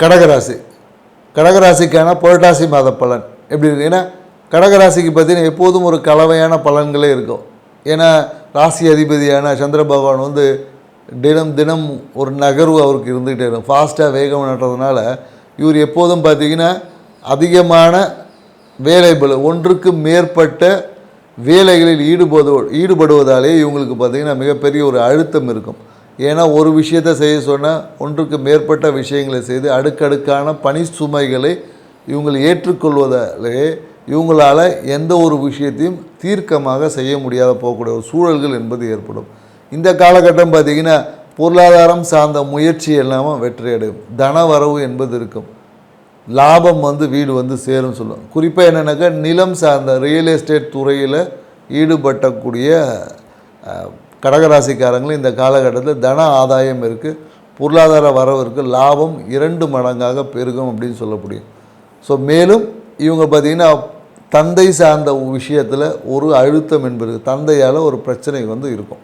கடகராசி கடகராசிக்கான புரட்டாசி மாத பலன் எப்படி இருக்குது? ஏன்னா கடகராசிக்கு பார்த்தீங்கன்னா எப்போதும் ஒரு கலவையான பலன்களே இருக்கும். ஏன்னா ராசி அதிபதியான சந்திர பகவான் வந்து தினம் தினம் ஒரு நகர்வு அவருக்கு இருந்துகிட்டே இருக்கும். ஃபாஸ்ட்டாக வேகம் நடுறதுனால இவர் எப்போதும் பார்த்திங்கன்னா அதிகமான வேலைபளு, ஒன்றுக்கு மேற்பட்ட வேலைகளில் ஈடுபடுவதாலே இவங்களுக்கு பார்த்திங்கன்னா மிகப்பெரிய ஒரு அழுத்தம் இருக்கும். ஏன்னா ஒரு விஷயத்தை செய்ய சொன்னால் ஒன்றுக்கு மேற்பட்ட விஷயங்களை செய்து அடுக்கடுக்கான பணி சுமைகளை இவங்களை ஏற்றுக்கொள்வதாலே இவங்களால் எந்த ஒரு விஷயத்தையும் தீர்க்கமாக செய்ய முடியாத போகக்கூடிய ஒரு சூழல்கள் என்பது ஏற்படும். இந்த காலகட்டம் பார்த்திங்கன்னா பொருளாதாரம் சார்ந்த முயற்சி எல்லாமே வெற்றியடையும். தன வரவு என்பது இருக்கும். லாபம் வந்து வீடு வந்து சேரும் சொல்லுவோம். குறிப்பாக என்னென்னாக்கா நிலம் சார்ந்த ரியல் எஸ்டேட் துறையில் ஈடுபட்டக்கூடிய கடகராசிக்காரங்களும் இந்த காலகட்டத்தில் தன ஆதாயம் இருக்குது, பொருளாதார வரவு இருக்குது, லாபம் 2 மடங்காக பெருகும் அப்படின்னு சொல்ல முடியும். ஸோ மேலும் இவங்க பார்த்திங்கன்னா தந்தை சார்ந்த விஷயத்தில் ஒரு அழுத்தம் என்பது, தந்தையால் ஒரு பிரச்சனை வந்து இருக்கும்.